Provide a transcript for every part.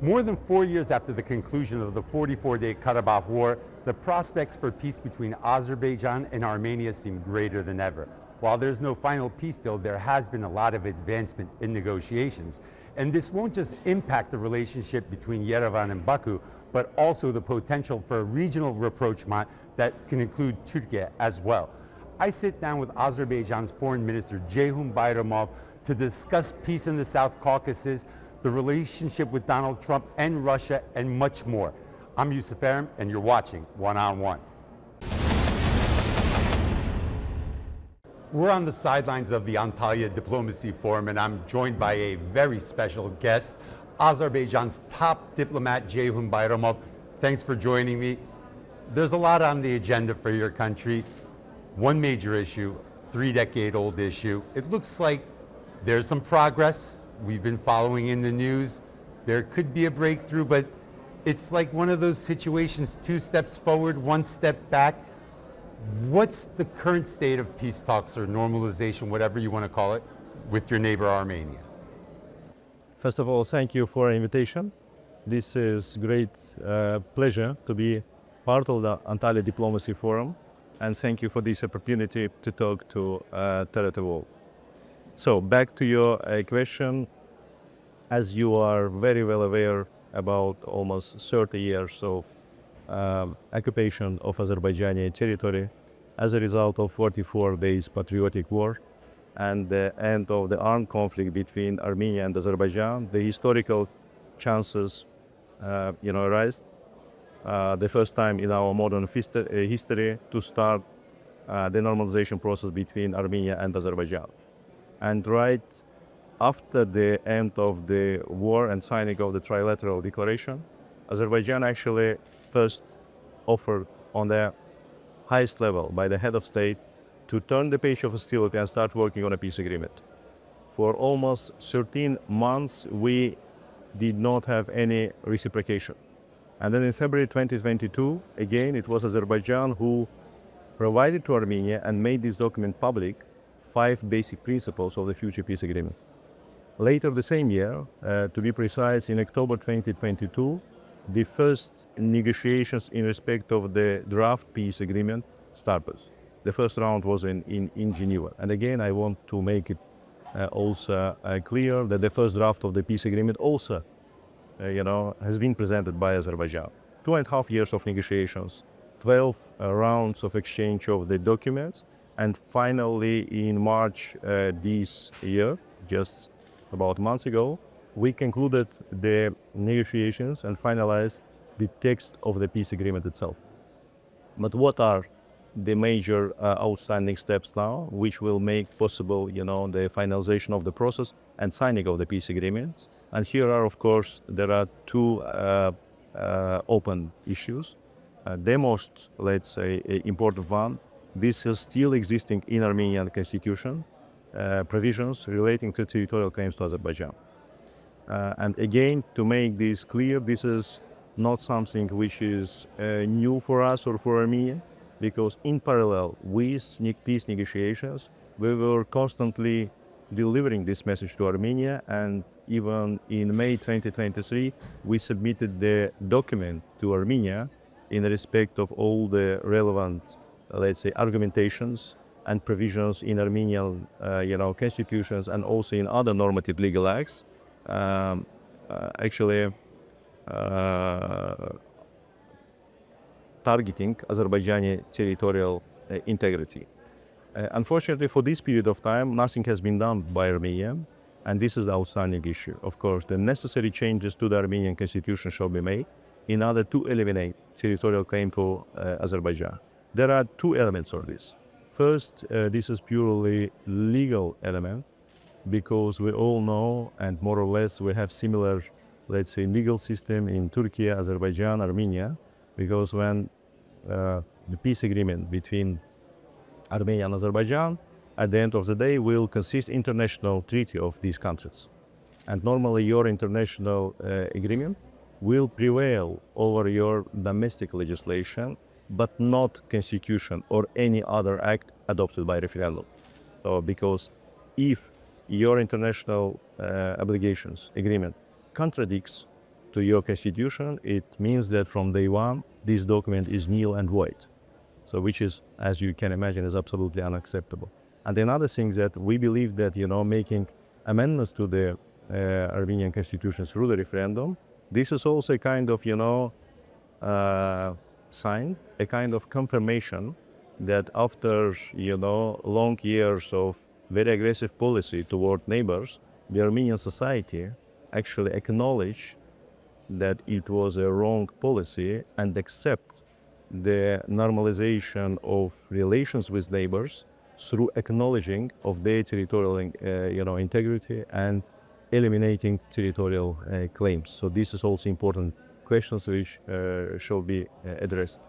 More than 4 years after the conclusion of the 44-day Karabakh War, the prospects for peace between Azerbaijan and Armenia seem greater than ever. While there's no final peace deal, there has been a lot of advancement in negotiations. And this won't just impact the relationship between Yerevan and Baku, but also the potential for a regional rapprochement that can include Turkey as well. I sit down with Azerbaijan's Foreign Minister Jeyhun Bayramov to discuss peace in the South Caucasus, the relationship with Donald Trump and Russia, and much more. I'm Yusuf Aram, and you're watching One on One. We're on the sidelines of the Antalya Diplomacy Forum, and I'm joined by a very special guest, Azerbaijan's top diplomat, Jeyhun Bayramov. Thanks for joining me. There's a lot on the agenda for your country. One major issue, 3-decade-old issue. It looks like there's some progress. We've been following in the news. There could be a breakthrough, but it's like one of those situations, 2 steps forward, 1 step back. What's the current state of peace talks or normalization, whatever you want to call it, with your neighbor Armenia? First of all, thank you for the invitation. This is great pleasure to be part of the Antalya Diplomacy Forum, and thank you for this opportunity to talk to Territory World. So back to your question, as you are very well aware about almost 30 years of occupation of Azerbaijani territory as a result of 44 days patriotic war and the end of the armed conflict between Armenia and Azerbaijan, the historical chances arise. The first time in our modern history to start the normalization process between Armenia and Azerbaijan. And right after the end of the war and signing of the trilateral declaration, Azerbaijan actually first offered on the highest level by the head of state to turn the page of hostility and start working on a peace agreement. For almost 13 months, we did not have any reciprocation. And then in February 2022, again, it was Azerbaijan who provided to Armenia and made this document public 5 basic principles of the future peace agreement. Later the same year, to be precise, in October 2022, the first negotiations in respect of the draft peace agreement started. The first round was in Geneva. And again, I want to make it also clear that the first draft of the peace agreement also has been presented by Azerbaijan. 2.5 years of negotiations, 12 rounds of exchange of the documents, and finally in March this year, just about months ago, we concluded the negotiations and finalized the text of the peace agreement itself. But what are the major outstanding steps now, which will make possible, the finalization of the process and signing of the peace agreement? And here are, of course, there are 2 open issues. The most, let's say, important one, this is still existing in Armenian constitution, provisions relating to territorial claims to Azerbaijan. And again, to make this clear, this is not something which is new for us or for Armenia, because in parallel with peace negotiations, we were constantly delivering this message to Armenia, and even in May 2023, we submitted the document to Armenia in respect of all the relevant, let's say, argumentations and provisions in Armenian, constitutions and also in other normative legal acts, targeting Azerbaijani territorial integrity. Unfortunately, for this period of time, nothing has been done by Armenia, and this is the outstanding issue. Of course, the necessary changes to the Armenian constitution shall be made in order to eliminate territorial claim for Azerbaijan. There are 2 elements of this. First, this is purely legal element, because we all know, and more or less we have similar, let's say, legal system in Turkey, Azerbaijan, Armenia, because when the peace agreement between Armenia and Azerbaijan, at the end of the day, will consist international treaty of these countries. And normally your international agreement will prevail over your domestic legislation, but not constitution or any other act adopted by referendum. So, because if your international obligations agreement contradicts to your constitution, it means that from day one, this document is nil and void. So which is, as you can imagine, is absolutely unacceptable. And another thing that we believe that, making amendments to the Armenian constitution through the referendum, this is also a kind of, sign, a kind of confirmation that after, long years of very aggressive policy toward neighbors, the Armenian society actually acknowledge that it was a wrong policy and accept the normalization of relations with neighbors through acknowledging of their territorial, integrity and eliminating territorial claims. So this is also important questions which should be addressed.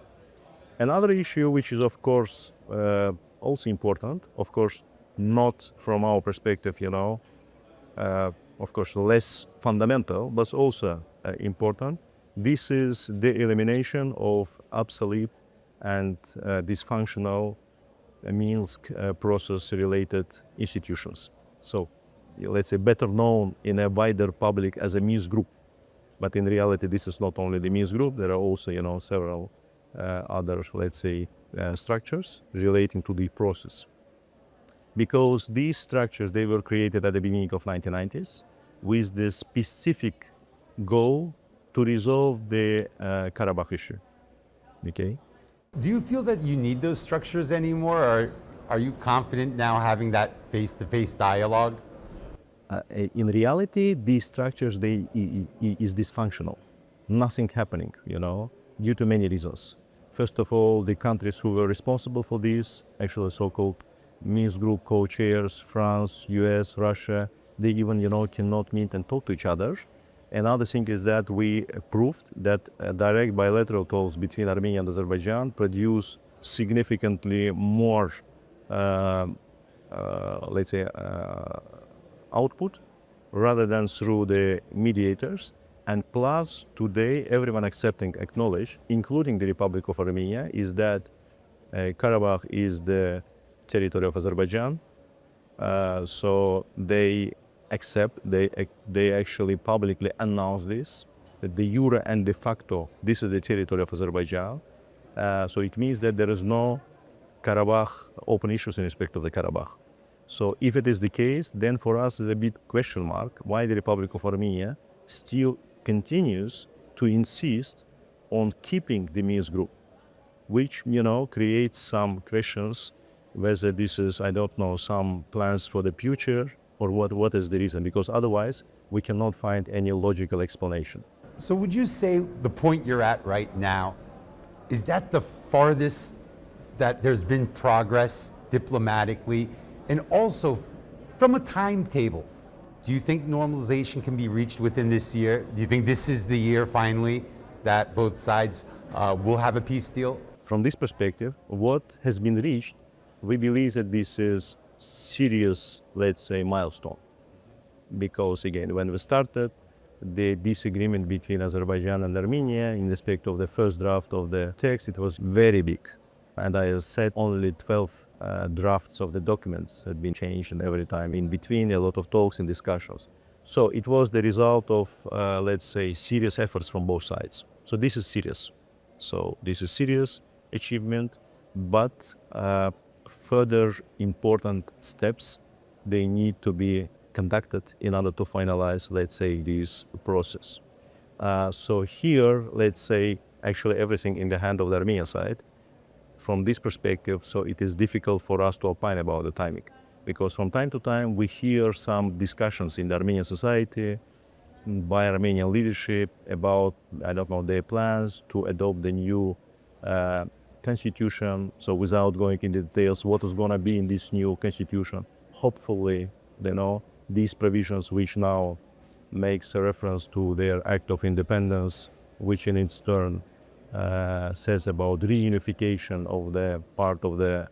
Another issue which is of course also important, of course not from our perspective, of course less fundamental, but also important. This is the elimination of obsolete and dysfunctional Minsk process-related institutions. So, let's say better known in a wider public as a Minsk group. But in reality, this is not only the Minsk group. There are also, several other, let's say, structures relating to the process. Because these structures, they were created at the beginning of 1990s with the specific goal to resolve the Karabakh issue. Okay. Do you feel that you need those structures anymore, or are you confident now having that face-to-face dialogue? In reality, these structures, is dysfunctional. Nothing happening, due to many reasons. First of all, the countries who were responsible for this, actually so-called Minsk group co-chairs, France, US, Russia, they even, cannot meet and talk to each other. Another thing is that we proved that direct bilateral talks between Armenia and Azerbaijan produce significantly more, output rather than through the mediators. And plus, today, everyone acknowledge, including the Republic of Armenia, is that Karabakh is the territory of Azerbaijan. So they accept, they actually publicly announce this, that de jure and de facto, this is the territory of Azerbaijan. So it means that there is no Karabakh open issues in respect of the Karabakh. So if it is the case, then for us is a big question mark why the Republic of Armenia still continues to insist on keeping the Minsk group, which, creates some questions whether this is, I don't know, some plans for the future or what is the reason, because otherwise we cannot find any logical explanation. So would you say the point you're at right now, is that the farthest that there's been progress diplomatically? And also, from a timetable, do you think normalization can be reached within this year? Do you think this is the year finally that both sides will have a peace deal? From this perspective, what has been reached, we believe that this is serious, let's say, milestone. Because again, when we started, the disagreement between Azerbaijan and Armenia in respect of the first draft of the text, it was very big. And I said only 12 drafts of the documents had been changed, and every time in between a lot of talks and discussions. So it was the result of, let's say, serious efforts from both sides. So this is serious. So this is serious achievement, but further important steps, they need to be conducted in order to finalize, let's say, this process. So here, let's say, actually everything in the hand of the Armenian side. From this perspective, so it is difficult for us to opine about the timing, because from time to time we hear some discussions in the Armenian society by Armenian leadership about, I don't know, their plans to adopt the new constitution. So without going into details, what is going to be in this new constitution, hopefully, these provisions which now makes a reference to their act of independence, which in its turn says about reunification of the part of the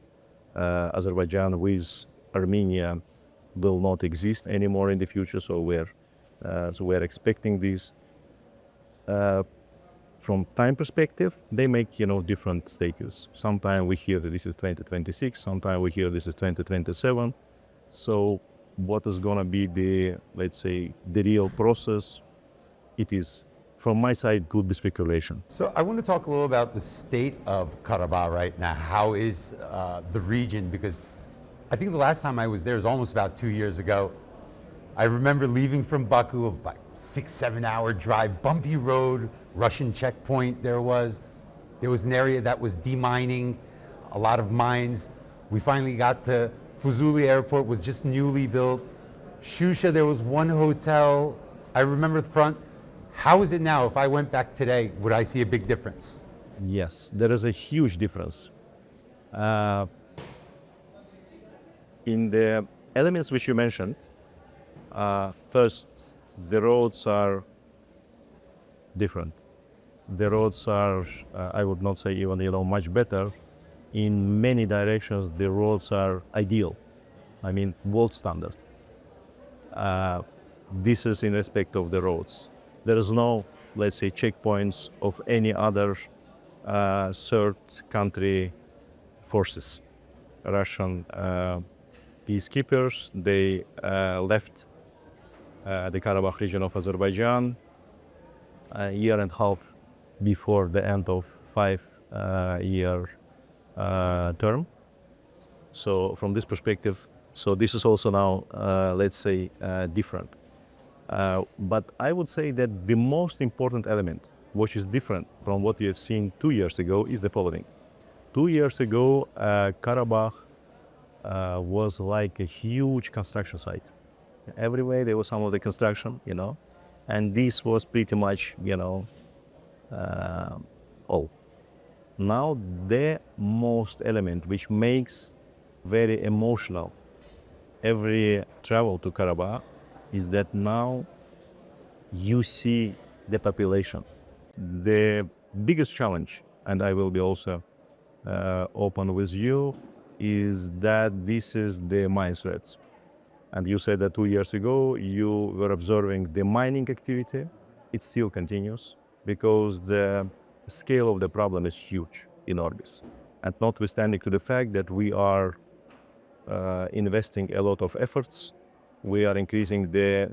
Azerbaijan with Armenia will not exist anymore in the future. So we're expecting this. From time perspective, they make different status. Sometimes we hear that this is 2026. Sometimes we hear this is 2027. So what is going to be the, let's say, the real process? It is from my side, could be speculation. So I want to talk a little about the state of Karabakh right now. How is the region? Because I think the last time I was there was almost about 2 years ago. I remember leaving from Baku, about 6-7 hour drive, bumpy road, Russian checkpoint there was. There was an area that was demining, a lot of mines. We finally got to Fuzuli Airport, was just newly built. Shusha, there was one hotel. I remember the front. How is it now? If I went back today, would I see a big difference? Yes, there is a huge difference. In the elements which you mentioned, first, the roads are different. The roads are, I would not say even, much better. In many directions, the roads are ideal. I mean, world standard. This is in respect of the roads. There is no, let's say, checkpoints of any other third country forces. Russian peacekeepers, they left the Karabakh region of Azerbaijan a year and a half before the end of 5-year term. So from this perspective, so this is also now, let's say, different. But I would say that the most important element, which is different from what you have seen 2 years ago, is the following. 2 years ago, Karabakh was like a huge construction site. Everywhere there was some of the construction, and this was pretty much, all. Now the most element which makes very emotional every travel to Karabakh is that now you see the population. The biggest challenge, and I will be also open with you, is that this is the mine threats. And you said that 2 years ago you were observing the mining activity. It still continues because the scale of the problem is huge, enormous. And notwithstanding to the fact that we are investing a lot of efforts, we are increasing the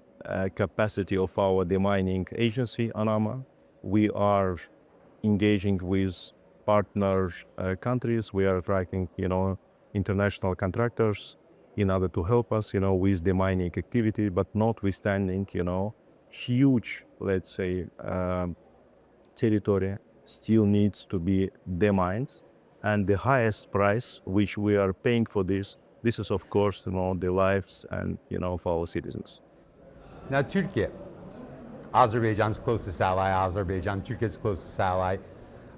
capacity of our demining agency, ANAMA. We are engaging with partner countries. We are attracting, international contractors in order to help us, with the mining activity, but notwithstanding, huge, let's say, territory still needs to be demined. And the highest price which we are paying for this is of course, the lives and, of our citizens. Now, Turkey, Azerbaijan's closest ally, Turkey's closest ally.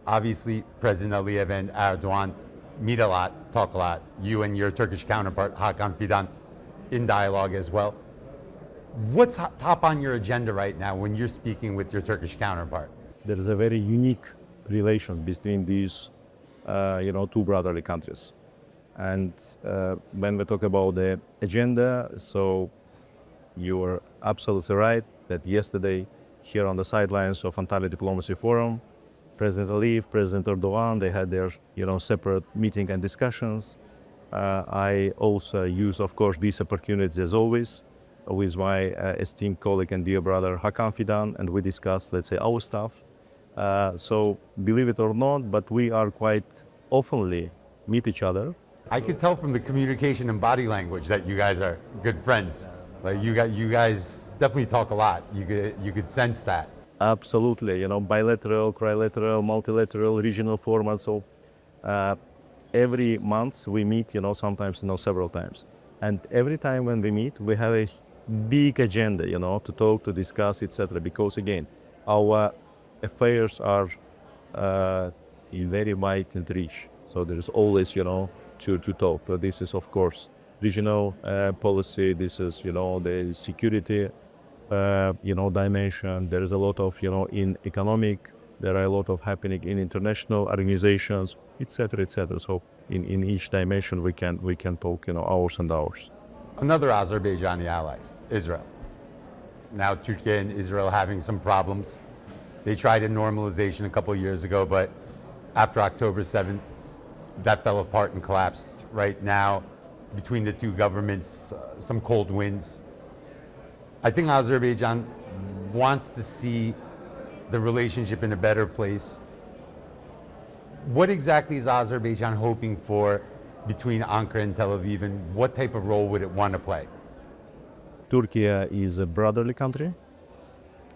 Obviously, President Aliyev and Erdogan meet a lot, talk a lot. You and your Turkish counterpart, Hakan Fidan, in dialogue as well. What's top on your agenda right now when you're speaking with your Turkish counterpart? There is a very unique relation between these, two brotherly countries. And when we talk about the agenda, so you are absolutely right that yesterday, here on the sidelines of Antalya Diplomacy Forum, President Aliyev, President Erdogan, they had their, separate meeting and discussions. I also use, of course, these opportunities as always with my esteemed colleague and dear brother Hakan Fidan, and we discussed, let's say, our stuff. So believe it or not, but we are quite oftenly meet each other. I could tell from the communication and body language that you guys are good friends. Like you guys definitely talk a lot. You could sense that. Absolutely, bilateral, trilateral, multilateral, regional formats. So every month we meet, sometimes, several times. And every time when we meet, we have a big agenda, to talk, to discuss, etc. Because again, our affairs are very wide and rich. So there is always, to talk. But this is, of course, regional policy. This is, the security, dimension. There is a lot of, in economic. There are a lot of happening in international organizations, etc., etc. So in each dimension, we can talk, hours and hours. Another Azerbaijani ally, Israel. Now Turkey and Israel having some problems. They tried a normalization a couple of years ago, but after October 7th, that fell apart and collapsed. Right now, between the two governments, some cold winds. I think Azerbaijan wants to see the relationship in a better place. What exactly is Azerbaijan hoping for between Ankara and Tel Aviv, and what type of role would it want to play? Turkey is a brotherly country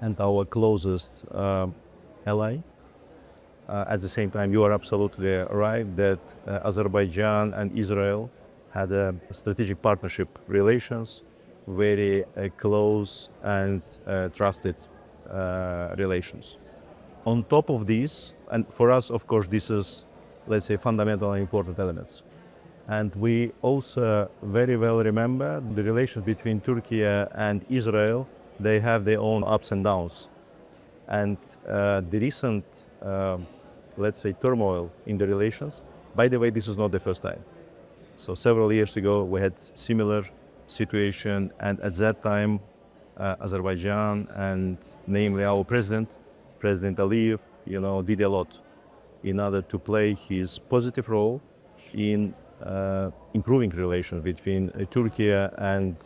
and our closest ally. At the same time, you are absolutely right that Azerbaijan and Israel had a strategic partnership relations, very close and trusted relations. On top of this, and for us, of course, this is, let's say, fundamental and important elements. And we also very well remember the relations between Turkey and Israel. They have their own ups and downs. And the recent, let's say, turmoil in the relations, by the way, this is not the first time. So several years ago, we had similar situation, and at that time, Azerbaijan and namely our president, President Aliyev, did a lot in order to play his positive role in improving relations between Turkey and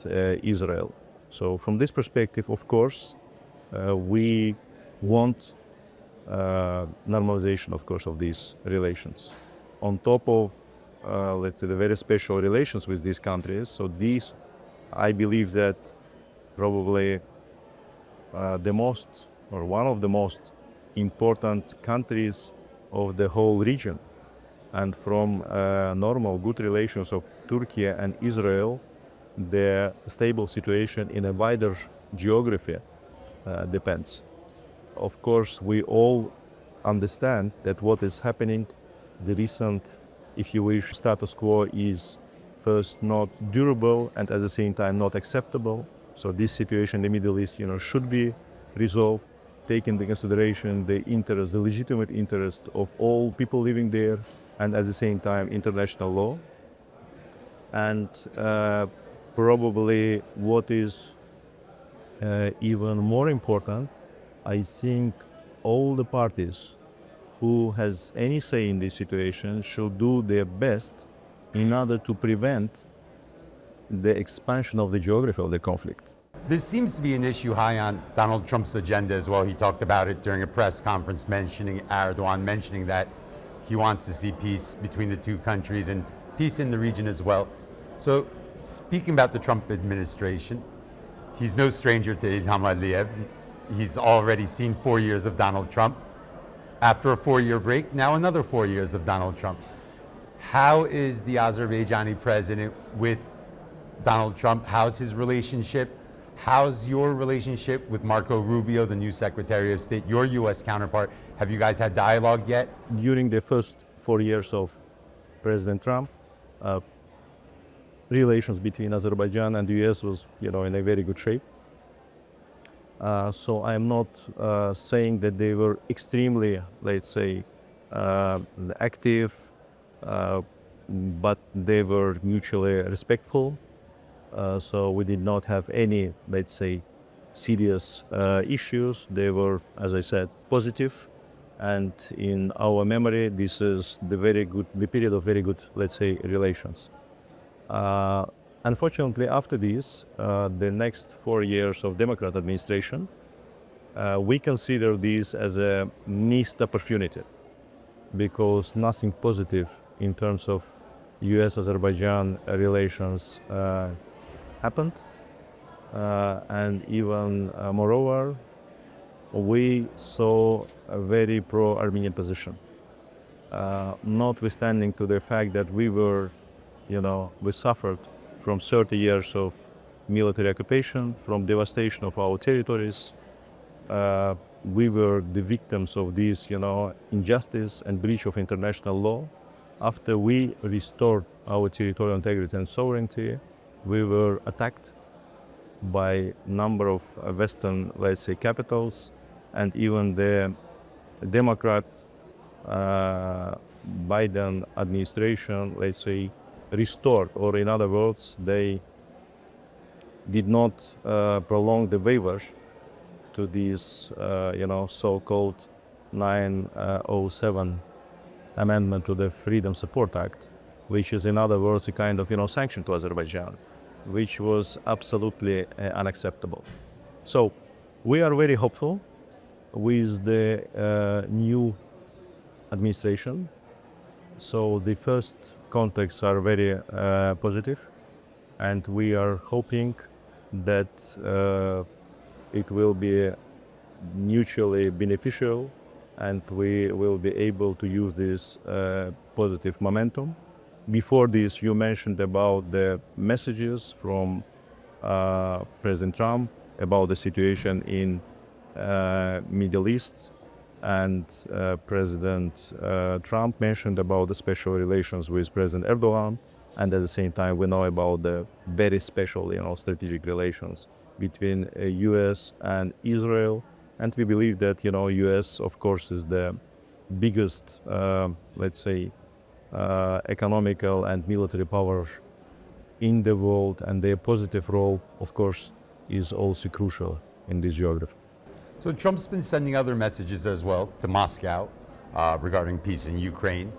Israel. So from this perspective, of course, we want normalization, of course, of these relations. On top of, let's say, the very special relations with these countries, so these, I believe that probably the most, or one of the most important countries of the whole region. And from normal good relations of Turkey and Israel, the stable situation in a wider geography depends. Of course, we all understand that what is happening, the recent, if you wish, status quo is first not durable and at the same time not acceptable. So this situation in the Middle East, should be resolved, taking into consideration the interest, the legitimate interest of all people living there, and at the same time international law. And probably what is even more important, I think all the parties who has any say in this situation should do their best in order to prevent the expansion of the geography of the conflict. This seems to be an issue high on Donald Trump's agenda as well. He talked about it during a press conference, mentioning Erdogan, mentioning that he wants to see peace between the two countries and peace in the region as well. So speaking about the Trump administration, he's no stranger to Ilham Aliyev. He's already seen 4 years of Donald Trump. After a 4-year break, now another 4 years of Donald Trump. How is the Azerbaijani president with Donald Trump? How's his relationship? How's your relationship with Marco Rubio, the new Secretary of State, your U.S. counterpart? Have you guys had dialogue yet? During the first 4 years of President Trump, relations between Azerbaijan and the U.S. was, in a very good shape. So I'm not saying that they were extremely, let's say, active, but they were mutually respectful. So we did not have any, let's say, serious issues. They were, as I said, positive. And in our memory, this is the period of very good, let's say, relations. Unfortunately, after this, the next 4 years of Democrat administration, we consider this as a missed opportunity because nothing positive in terms of U.S.-Azerbaijan relations happened. And even moreover, we saw a very pro-Armenian position, notwithstanding to the fact that we suffered from 30 years of military occupation, from devastation of our territories. We were the victims of this, injustice and breach of international law. After we restored our territorial integrity and sovereignty, we were attacked by a number of Western, let's say, capitals, and even the Democrat Biden administration, let's say, restored, or in other words, they did not prolong the waivers to this, so-called 907 amendment to the Freedom Support Act, which is, in other words, a kind of, sanction to Azerbaijan, which was absolutely unacceptable. So we are very hopeful. with the new administration. So the first contacts are very positive, and we are hoping that it will be mutually beneficial, and we will be able to use this positive momentum. Before this, you mentioned about the messages from President Trump about the situation in Middle East, and President Trump mentioned about the special relations with President Erdogan, and at the same time we know about the very special, strategic relations between U.S. and Israel, and we believe that U.S. of course is the biggest, let's say, economical and military power in the world, and their positive role, of course, is also crucial in this geography. So Trump's been sending other messages as well to Moscow regarding peace in Ukraine.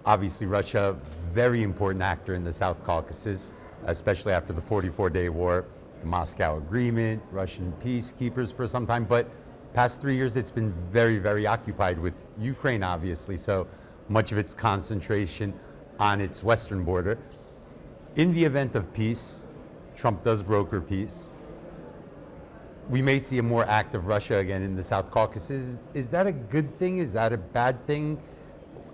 Obviously, Russia, very important actor in the South Caucasus, especially after the 44-day war, the Moscow Agreement, Russian peacekeepers for some time. But past 3 years, it's been very, very occupied with Ukraine, obviously. So much of its concentration on its western border. In the event of peace, Trump does broker peace. We may see a more active Russia again in the South Caucasus. Is that a good thing? Is that a bad thing?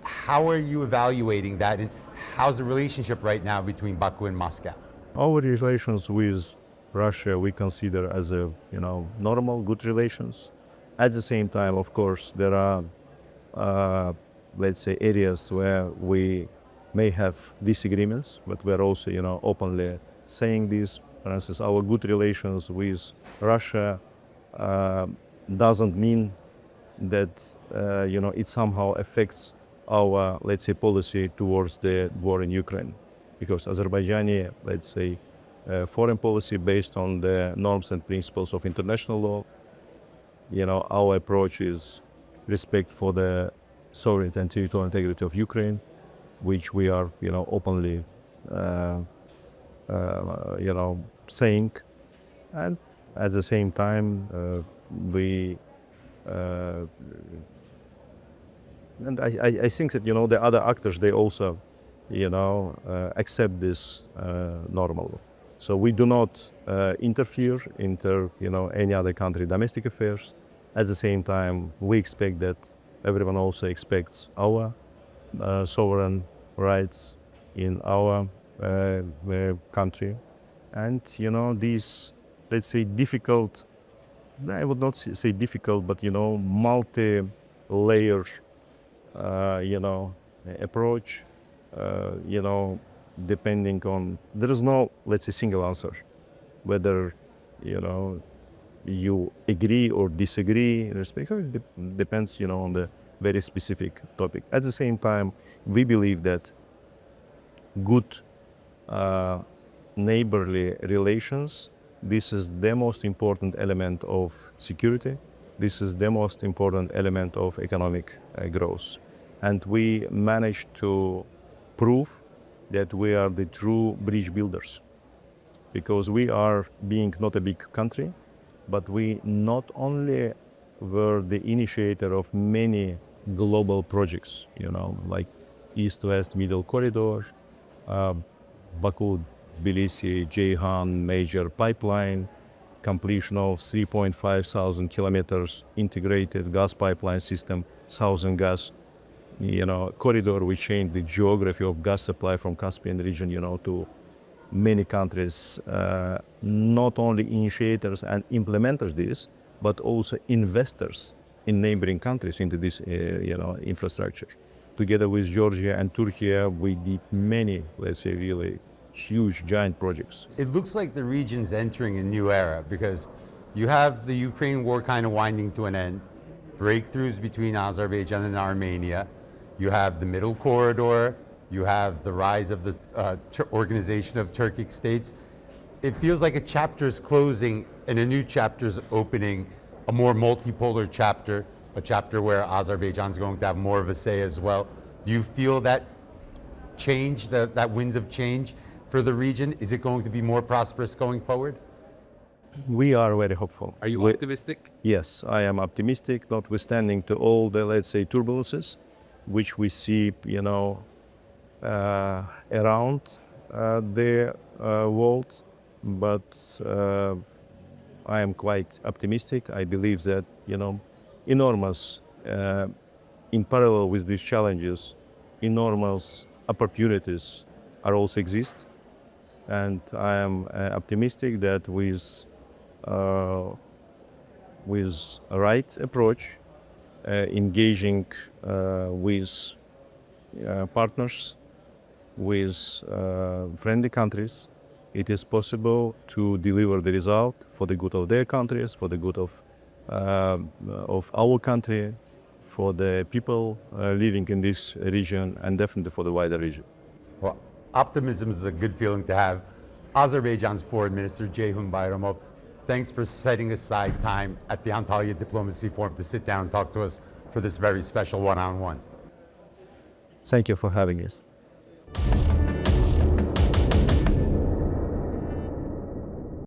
How are you evaluating that? And how's the relationship right now between Baku and Moscow? Our relations with Russia we consider as a normal, good relations. At the same time, of course, there are let's say areas where we may have disagreements, but we're also openly saying this. For instance, our good relations with Russia doesn't mean that it somehow affects our, let's say, policy towards the war in Ukraine, because Azerbaijani, let's say, foreign policy based on the norms and principles of international law. Our approach is respect for the sovereignty and territorial integrity of Ukraine, which we are, openly, saying, and at the same time, we. And I think that the other actors, they also accept this normal. So we do not interfere into any other country domestic affairs. At the same time, we expect that everyone also expects our sovereign rights in our country, and these, let's say, difficult, I would not say difficult, but multi-layer approach, depending on, there is no, let's say, single answer, whether you agree or disagree in respect. It depends on the very specific topic. At the same time, we believe that good neighborly relations, this is the most important element of security. This is the most important element of economic growth. And we managed to prove that we are the true bridge builders, because we are, being not a big country, but we not only were the initiator of many global projects, like East-West Middle Corridor, Baku, Tbilisi, Jeyhun major pipeline, completion of 3,500 kilometers integrated gas pipeline system, Southern Gas, corridor, which changed the geography of gas supply from Caspian region, to many countries, not only initiators and implementers this, but also investors in neighboring countries into this, infrastructure. Together with Georgia and Turkey, we did many, let's say, really huge, giant projects. It looks like the region's entering a new era, because you have the Ukraine war kind of winding to an end, breakthroughs between Azerbaijan and Armenia, you have the Middle Corridor, you have the rise of the Organization of Turkic States. It feels like a chapter's closing and a new chapter's opening, a more multipolar chapter, a chapter where Azerbaijan's going to have more of a say as well. Do you feel that change, that winds of change for the region? Is it going to be more prosperous going forward? We are very hopeful. Are you We- optimistic? Yes, I am optimistic, notwithstanding to all the, let's say, turbulences which we see, around the world. But I am quite optimistic. I believe that, enormous, in parallel with these challenges, enormous opportunities are also exist. And I am optimistic that with a right approach, engaging with partners, with friendly countries, it is possible to deliver the result for the good of their countries, for the good of our country, for the people living in this region, and definitely for the wider region. Well, optimism is a good feeling to have. Azerbaijan's Foreign Minister Jeyhun Bayramov, thanks for setting aside time at the Antalya Diplomacy Forum to sit down and talk to us for this very special one-on-one. Thank you for having us.